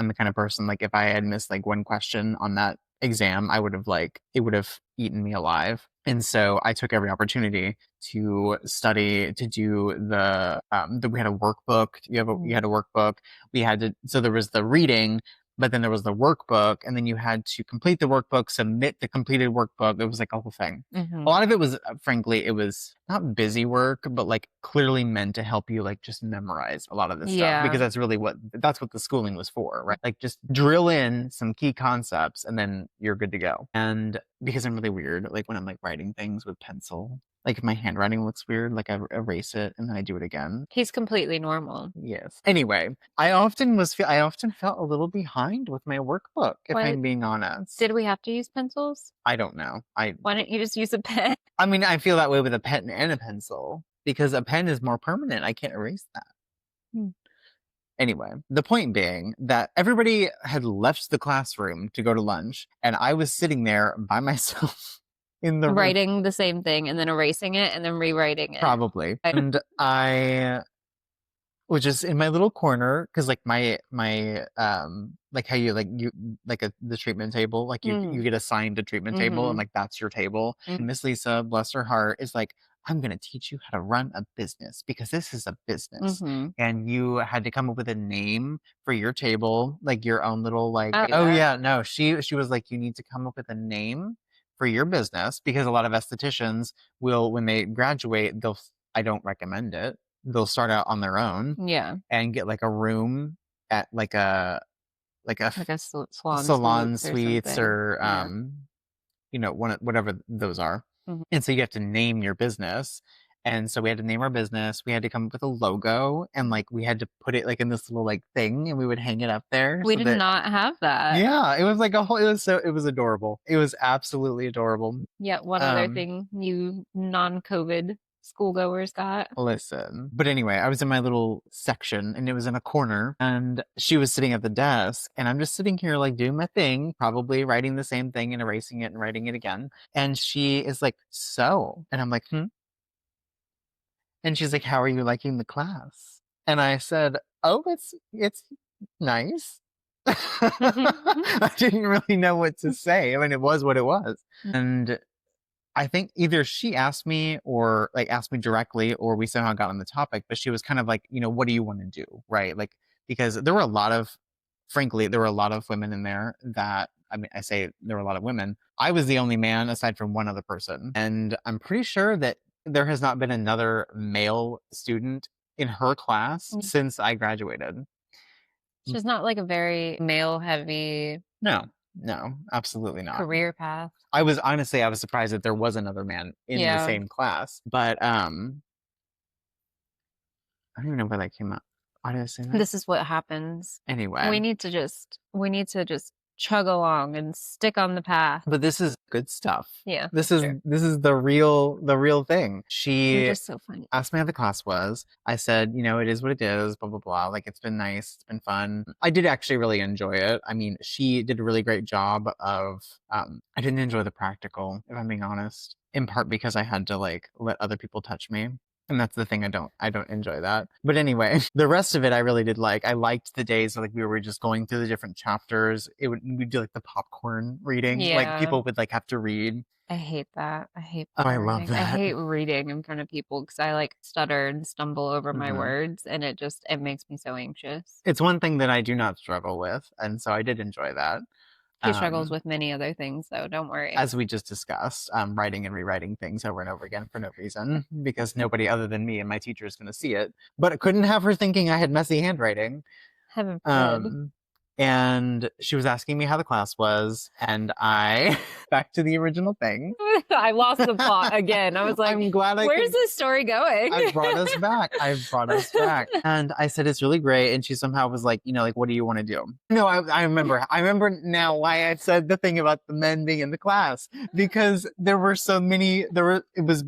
I'm the kind of person, like, if I had missed like one question on that exam, I would have like, it would have eaten me alive. And so I took every opportunity to study, to do we had a workbook. You had a workbook. We had to, so there was the reading, but then there was the workbook, and then you had to complete the workbook, submit the completed workbook. It was like a whole thing. A lot of it was, frankly, it was not busy work, but like clearly meant to help you like just memorize a lot of this stuff, because that's what the schooling was for, right? Like just drill in some key concepts and then you're good to go. And because I'm really weird, like when I'm like writing things with pencil, like if my handwriting looks weird, like I erase it and then I do it again. He's completely normal. Yes. Anyway, I often felt a little behind with my workbook, if I'm being honest. Did we have to use pencils? I don't know. Why don't you just use a pen? I mean, I feel that way with a pen and a pencil because a pen is more permanent. I can't erase that. Anyway, the point being that everybody had left the classroom to go to lunch, and I was sitting there by myself in the room. Writing the same thing and then erasing it and then rewriting it. Probably. And I was just in my little corner, because like my like how you the treatment table, like you get assigned a treatment table, and like that's your table. And Miss Lisa, bless her heart, is like, I'm going to teach you how to run a business, because this is a business. And you had to come up with a name for your table, like your own little like, she was like, you need to come up with a name for your business, because a lot of estheticians will, when they graduate, I don't recommend it. They'll start out on their own. Yeah. And get like a room at like a salon suites or whatever those are. And so you have to name your business. And so we had to name our business. We had to come up with a logo, and like we had to put it like in this little like thing, and we would hang it up there. We did not have that. Yeah, it was like it was adorable. It was absolutely adorable. Yeah, one other thing you non-COVID schoolgoers got. Listen. But anyway, I was in my little section, and it was in a corner, and she was sitting at the desk, and I'm just sitting here like doing my thing, probably writing the same thing and erasing it and writing it again. And she is like, so, and I'm like, and she's like, how are you liking the class? And I said, oh, it's nice. I didn't really know what to say. I mean, it was what it was. And I think either she asked me, or like asked me directly, or we somehow got on the topic, but she was kind of like, what do you want to do? Right. Like, because there were a lot of women in there that, I mean, I say there were a lot of women. I was the only man aside from one other person. And I'm pretty sure that there has not been another male student in her class since I graduated. She's not like a very male heavy. No, absolutely not. Career path. I was surprised that there was another man in the same class, but I don't even know where that came up. Why did I say that? This is what happens. Anyway, we need to just chug along and stick on the path. But this is good stuff. Yeah. This is the real thing. She just so funny. Asked me how the class was. I said, it is what it is, blah, blah, blah. Like, it's been nice. It's been fun. I did actually really enjoy it. I mean, she did a really great job of, I didn't enjoy the practical, if I'm being honest, in part because I had to like let other people touch me. And that's the thing, I don't enjoy that. But anyway, the rest of it I really did like. I liked the days like we were just going through the different chapters. We'd do like the popcorn reading. Yeah. Like people would like have to read. I hate that. I hate I love that. I hate reading in front of people because I like stutter and stumble over my words, and it makes me so anxious. It's one thing that I do not struggle with, and so I did enjoy that. He struggles with many other things, though. Don't worry. As we just discussed, writing and rewriting things over and over again for no reason, because nobody other than me and my teacher is going to see it. But I couldn't have her thinking I had messy handwriting. Heaven forbid. And she was asking me how the class was, and back to the original thing. I lost the plot again. I was like, I'm glad where's this story going? I've brought us back. And I said, it's really great. And she somehow was like, like, what do you want to do? No, I remember now why I said the thing about the men being in the class, because there were so many, it was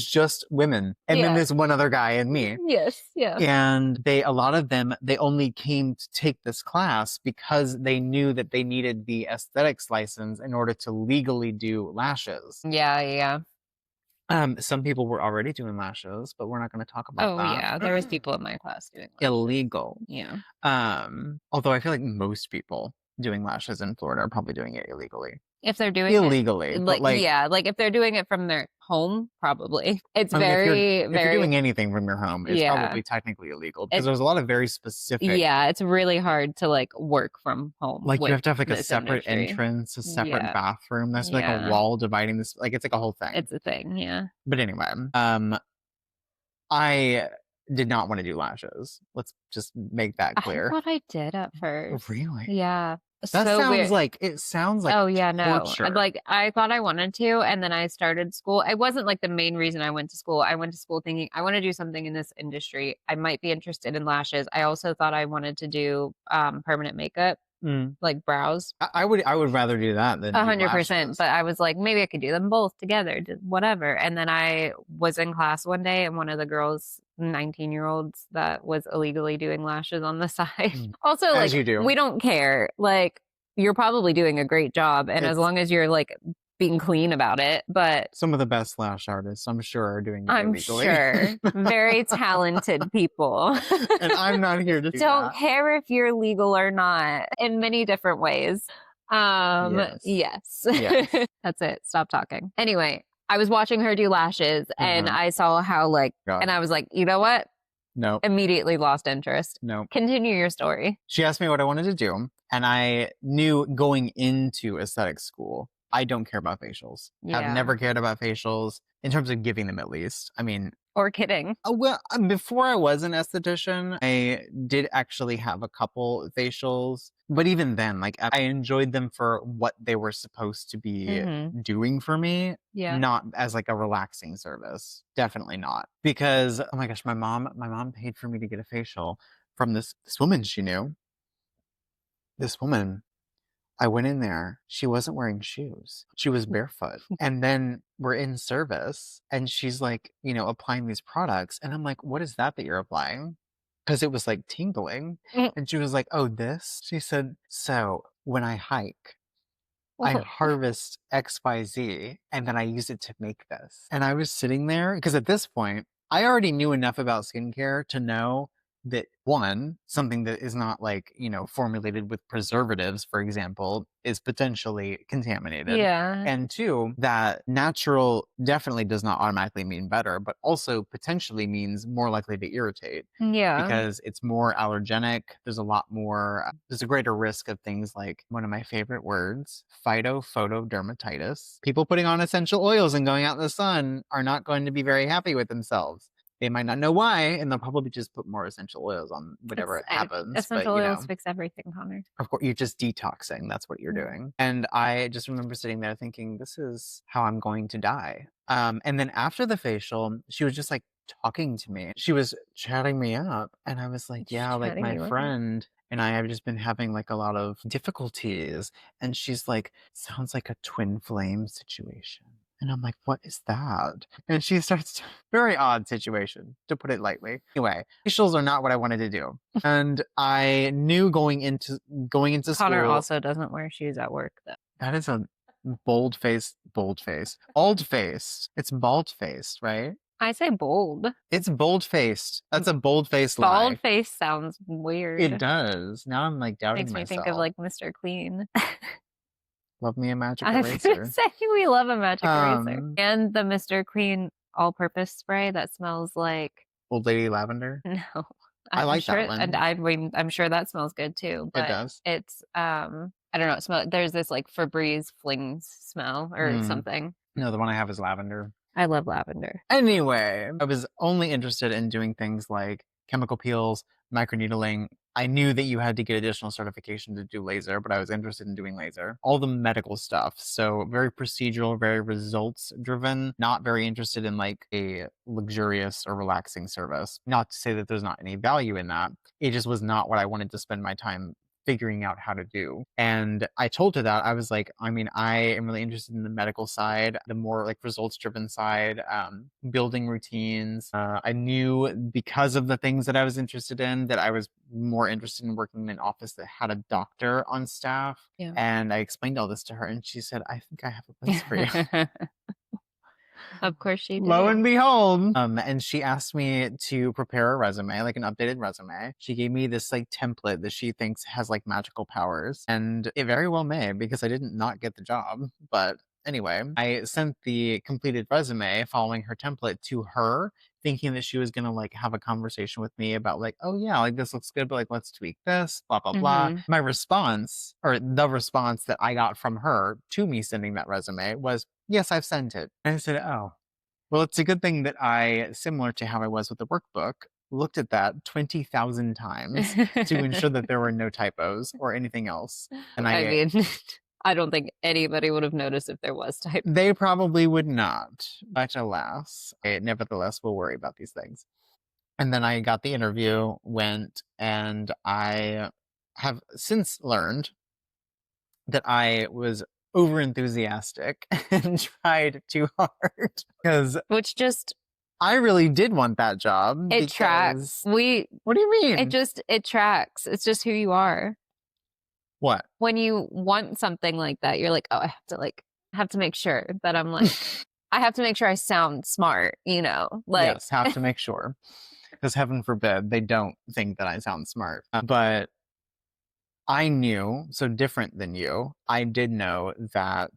just women. And then there's one other guy and me. Yes. Yeah. And a lot of them, they only came to take this class because they knew that they needed the aesthetics license in order to legally do lashes. Yeah. Some people were already doing lashes, but we're not going to talk about Oh that. yeah, there was people in my class doing lashes. Illegal. Yeah. Although I feel like most people doing lashes in Florida are probably doing it illegally. If they're doing it Illegally, but like yeah, like if they're doing it from their home, probably. It's I mean, very, if you're very doing anything from your home, it's yeah. probably technically illegal because It there's a lot of very specific, yeah, it's really hard to like work from home like you with have to have like a this separate industry. entrance, a separate Yeah. bathroom. There's like a Yeah. wall dividing this, like it's like a whole thing. It's a thing, yeah. But anyway, I did not want to do lashes. Let's just make that I clear. thought I did at first. Really? Yeah. That So sounds weird. like it sounds like Oh yeah, no. I torture. like I thought I wanted to, and then I started school. It wasn't like the main reason I went to school. I went to school thinking I want to do something in this industry. I might be interested in lashes. I also thought I wanted to do permanent makeup, Mm. like brows. I would rather do that than do 100%. lashes. But I was like, maybe I could do them both together, whatever. And then I was in class one day, and one of the girls, 19-year-olds, that was illegally doing lashes on the side. Mm. Also, As like, you do. we don't care. Like, you're probably doing a great job. And as It's long as you're like being clean about it, but some of the best lash artists, I'm sure, are doing it I'm illegally. sure very talented people And I'm not here to do don't that. care if you're legal or not in many different ways. Yes. Yes. Yes. That's it. Stop talking. Anyway, I was watching her do lashes and Uh-huh. I saw how like, and God. I was like, you know what? No. Immediately lost interest. No. Continue your story. She asked me what I wanted to do, and I knew going into aesthetic school, I don't care about facials. Have Yeah. never cared about facials in terms of giving them at least. I mean, Or kidding. well, before I was an esthetician, I did actually have a couple facials, but even then, like I enjoyed them for what they were supposed to be Mm-hmm. doing for me, Yeah. not as like a relaxing service. Definitely not. Because oh my gosh, my mom paid for me to get a facial from this woman she knew. This woman, I went in there. She wasn't wearing shoes. She was barefoot. And then we're in service and she's like, applying these products. And I'm like, what is that you're applying? Because it was like tingling. And she was like, oh, this? She said, so when I hike, I harvest XYZ and then I use it to make this. And I was sitting there because at this point, I already knew enough about skincare to know that one, something that is not like, formulated with preservatives, for example, is potentially contaminated. Yeah. And two, that natural definitely does not automatically mean better, but also potentially means more likely to irritate Yeah. because it's more allergenic. There's a greater risk of things like one of my favorite words, phytophotodermatitis. People putting on essential oils and going out in the sun are not going to be very happy with themselves. They might not know why, and they'll probably just put more essential oils on whatever it happens. Essential But, oils fix everything, Connor. of course, you're just detoxing. That's what you're doing. And I just remember sitting there thinking, this is how I'm going to die. And then after the facial, she was just like talking to me. She was chatting me up. And I was like, yeah, like my friend and I have just been having like a lot of difficulties. And she's like, sounds like a twin flame situation. And I'm like, what is that? And she starts, very odd situation, to put it lightly. Anyway, facials are not what I wanted to do. And I knew going into Connor school. also doesn't wear shoes at work, though. That is a bald face. It's bald faced, right? I say bold. It's bold faced. That's a bold faced lie. Bald face sounds weird. It does. Now I'm like doubting Makes me myself. think of like Mr. Clean. Love me a magic I was eraser. gonna say we love a magic eraser. And the Mr. Clean all-purpose spray that smells like Old Lady Lavender. no. I like sure, that one. And I'm sure that smells good too. But it does. It's I don't know, it smell there's this like Febreze flings smell or something. No, the one I have is lavender. I love lavender. Anyway, I was only interested in doing things like chemical peels, microneedling. I knew that you had to get additional certification to do laser, but I was interested in doing laser. All the medical stuff. So very procedural, very results driven, not very interested in like a luxurious or relaxing service. Not to say that there's not any value in that. It just was not what I wanted to spend my time figuring out how to do. And I told her that I was like, I mean, I am really interested in the medical side, the more like results driven side, building routines. I knew because of the things that I was interested in that I was more interested in working in an office that had a doctor on staff. Yeah. And I explained all this to her and she said, I think I have a place for you. Of course she Lo did. and behold. And she asked me to prepare a resume, like an updated resume. She gave me this like template that she thinks has like magical powers. And it very well may, because I didn't not get the job. But anyway, I sent the completed resume following her template to her, thinking that she was gonna like have a conversation with me about like, oh yeah, like this looks good, but like let's tweak this, blah blah blah. Hmm. My response, or the response that I got from her to me sending that resume was, yes, I've sent it. And I said, oh. Well, it's a good thing that I, similar to how I was with the workbook, looked at that 20,000 times to ensure that there were no typos or anything else. And I I, mean, I don't think anybody would have noticed if there was type. they probably would not, but alas, I nevertheless will worry about these things. And then I got the interview, went, and I have since learned that I was over enthusiastic and tried too hard because Which just I really did want that job it tracks. because what do you mean? It tracks. It's just who you are. What? When you want something like that, you're like, oh, I have to make sure that I'm like, I have to make sure I sound smart, you know, like, Yes, have to make sure. Because heaven forbid they don't think that I sound smart. But I knew, so different than you, I did know that,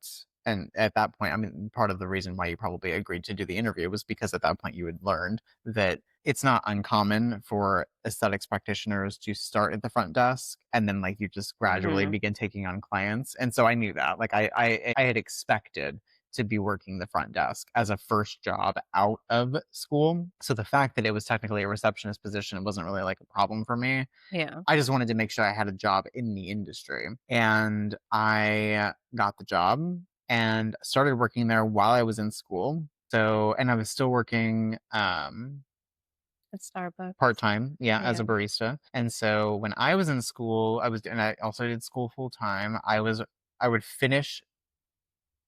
and at that point, I mean, part of the reason why you probably agreed to do the interview was because at that point you had learned that it's not uncommon for aesthetics practitioners to start at the front desk and then like you just gradually mhm. begin taking on clients. And so I knew that. Like I had expected to be working the front desk as a first job out of school. So the fact that it was technically a receptionist position, it wasn't really like a problem for me. Yeah. I just wanted to make sure I had a job in the industry. And I got the job and started working there while I was in school. So, and I was still working At Starbucks. part-time, yeah, as Yeah. a barista. And so when I was in school, and I also did school full time. I would finish,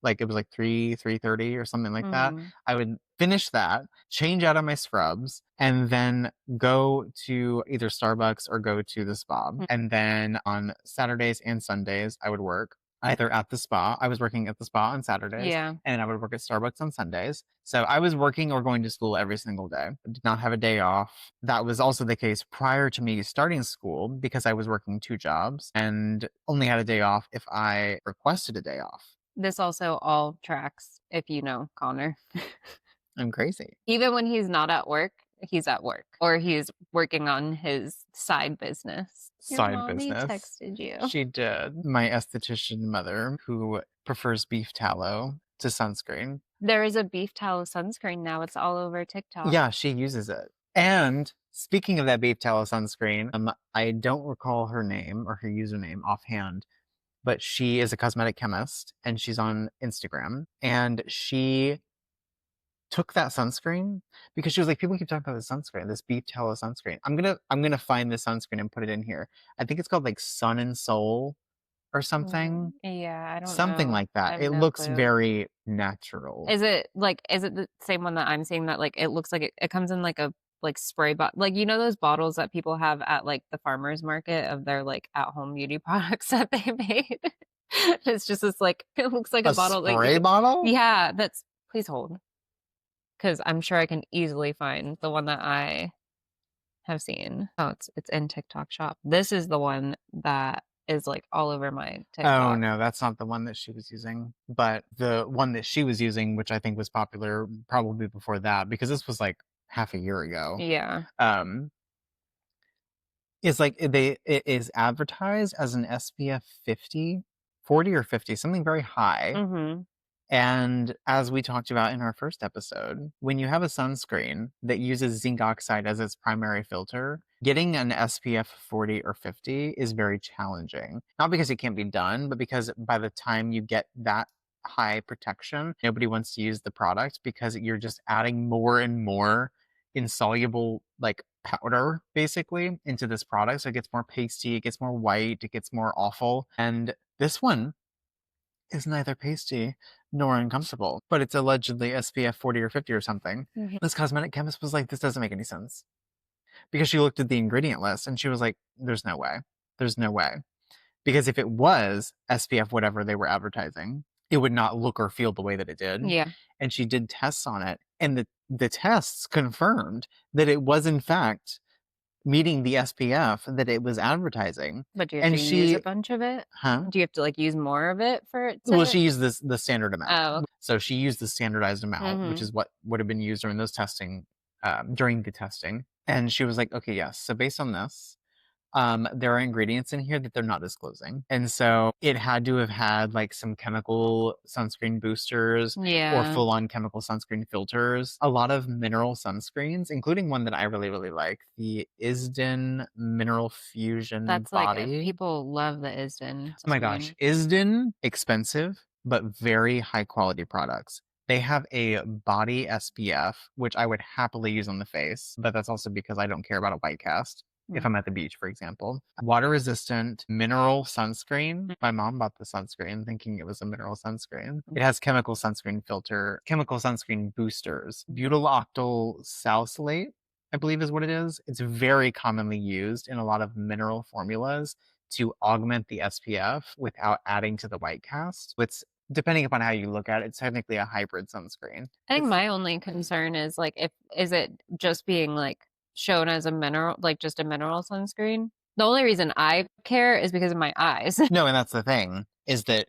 like it was like 3:30 or something like that. Mhm. I would finish that, change out of my scrubs, and then go to either Starbucks or go to the spa. Mm. And then on Saturdays and Sundays, I would work either at the spa. I was working at the spa on Saturdays, Yeah. and I would work at Starbucks on Sundays. So I was working or going to school every single day. I did not have a day off. That was also the case prior to me starting school because I was working two jobs and only had a day off if I requested a day off. This also all tracks if you know Connor. I'm crazy. Even when he's not at work, he's at work or he's working on his side business. Your Side mommy business. texted you. She did. My esthetician mother, who prefers beef tallow to sunscreen. There is a beef tallow sunscreen now. It's all over TikTok. Yeah, she uses it. And speaking of that beef tallow sunscreen, I don't recall her name or her username offhand, but she is a cosmetic chemist and she's on Instagram. And she took that sunscreen because she was like, people keep talking about this sunscreen, this beef tallow sunscreen. I'm gonna find this sunscreen and put it in here. I think it's called like Sun and Soul or something. Yeah, I don't Something know. like I that. have It no looks clue. very natural. Is it the same one that I'm seeing that like it looks like it comes in like a like spray bottle, like you know those bottles that people have at like the farmers market of their like at home beauty products that they made. It's just this like it looks like a A bottle like you spray could, bottle? yeah, that's please hold because I'm sure I can easily find the one that I have seen. Oh, it's in TikTok shop. This is the one that is like all over my Oh TikTok. no, that's not the one that she was using. But the one that she was using, which I think was popular probably before that, because this was like half a year ago, Yeah. um, is like it is advertised as an SPF 50, 40 or 50, something very high. Mhm. And as we talked about in our first episode, when you have a sunscreen that uses zinc oxide as its primary filter, getting an SPF 40 or 50 is very challenging. Not because it can't be done, but because by the time you get that high protection, nobody wants to use the product because you're just adding more and more insoluble like powder basically into this product. So it gets more pasty, it gets more white, it gets more awful. And this one is neither pasty nor uncomfortable, but it's allegedly SPF 40 or 50 or something. Mhm. This cosmetic chemist was like, this doesn't make any sense. Because she looked at the ingredient list and she was like, there's no way. There's no way. Because if it was SPF whatever they were advertising, it would not look or feel the way that it did. Yeah. And she did tests on it, and the tests confirmed that it was in fact meeting the SPF that it was advertising. But do you have to And use a she bunch of it? huh? Do you have to, like, use more of it for it Well, to she used the standard amount. Oh, okay. So she used the standardized amount, which Mhm. is what would have been used during those testing, during the testing. And she was like, "Okay, yes. So based on this, there are ingredients in here that they're not disclosing." And so it had to have had like some chemical sunscreen boosters or Yeah. full on chemical sunscreen filters. A lot of mineral sunscreens, including one that I really, really like, the Isden Mineral Fusion That's like, Body. people love the Isden Oh my gosh, sunscreen. Isden, expensive, but very high quality products. They have a body SPF, which I would happily use on the face, but that's also because I don't care about a white cast if Mm. I'm at the beach, for example. Water resistant mineral sunscreen. My mom bought the sunscreen thinking it was a mineral sunscreen. It has chemical sunscreen filter, chemical sunscreen boosters, butyl octyl salicylate, I believe is what it is. It's very commonly used in a lot of mineral formulas to augment the SPF without adding to the white cast. It's depending upon how you look at it, it's technically a hybrid sunscreen. I think It's my only concern is, like, if is it just being, like, shown as a mineral like, just a mineral sunscreen? The only reason I care is because of my eyes. no, and that's the thing is that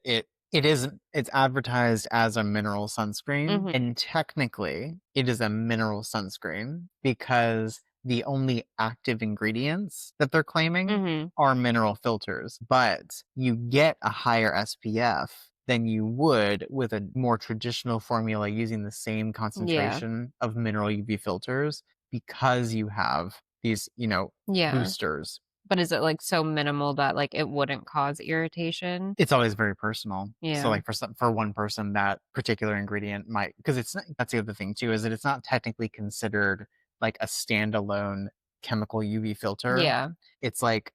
it's advertised as a mineral sunscreen, Mhm. and technically it is a mineral sunscreen because the only active ingredients that they're claiming Mhm. are mineral filters, but you get a higher SPF than you would with a more traditional formula using the same Yeah. concentration of mineral UV filters because you have these, Yeah. boosters. But is it, like, so minimal that, like, it wouldn't cause irritation? It's always very personal. So, Yeah. like, for one person, that particular ingredient might, because it's not, that's the other thing too, is that it's not technically considered like a standalone chemical UV filter. Yeah. It's like,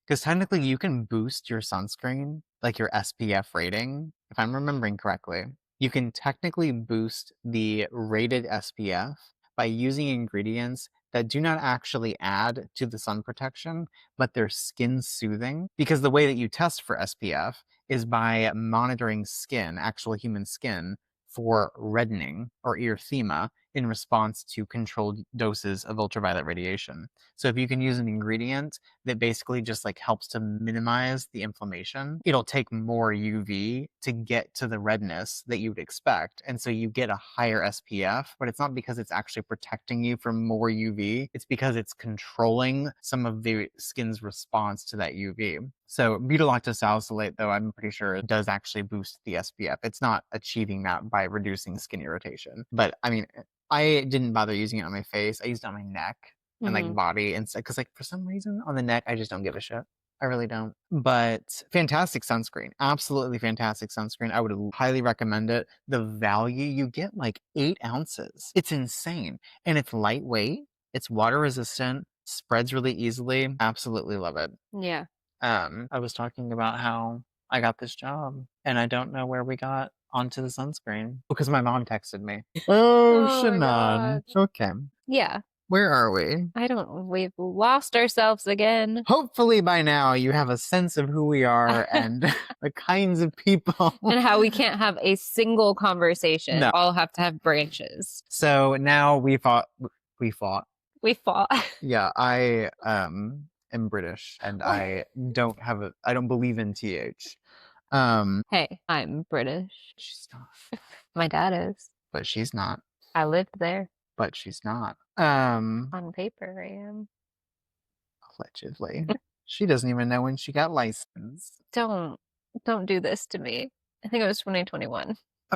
because technically you can boost your sunscreen, like your SPF rating, if I'm remembering correctly. You can technically boost the rated SPF by using ingredients that do not actually add to the sun protection, but they're skin soothing. Because the way that you test for SPF is by monitoring skin, actual human skin, for reddening or erythema in response to controlled doses of ultraviolet radiation. So if you can use an ingredient that basically just like helps to minimize the inflammation, it'll take more UV to get to the redness that you would expect. And so you get a higher SPF, but it's not because it's actually protecting you from more UV. It's because it's controlling some of the skin's response to that UV. So butyl-octosalicylate, though, I'm pretty sure it does actually boost the SPF. It's not achieving that by reducing skin irritation. But I mean, I didn't bother using it on my face. I used it on my neck and like Mhm. body and stuff. Because like for some reason on the neck, I just don't give a shit. I really don't. But fantastic sunscreen. Absolutely fantastic sunscreen. I would highly recommend it. The value you get like 8 ounces. It's insane. And it's lightweight. It's water resistant. Spreads really easily. Absolutely love it. Yeah. I was talking about how I got this job and I don't know where we got onto the sunscreen because my mom texted me. Oh, Oh my Shannon. god. Okay. Yeah. Where are we? I don't we've lost ourselves again. Hopefully by now you have a sense of who we are and the kinds of people. And how we can't have a single conversation. No. All have to have branches. So now we fought. We fought. Yeah, I am British and I don't believe in TH. Hey, I'm British. She's not. My dad is. But she's not. I lived there. But she's not. On paper, I am. Allegedly. She doesn't even know when she got licensed. Don't do this to me. I think it was 2021.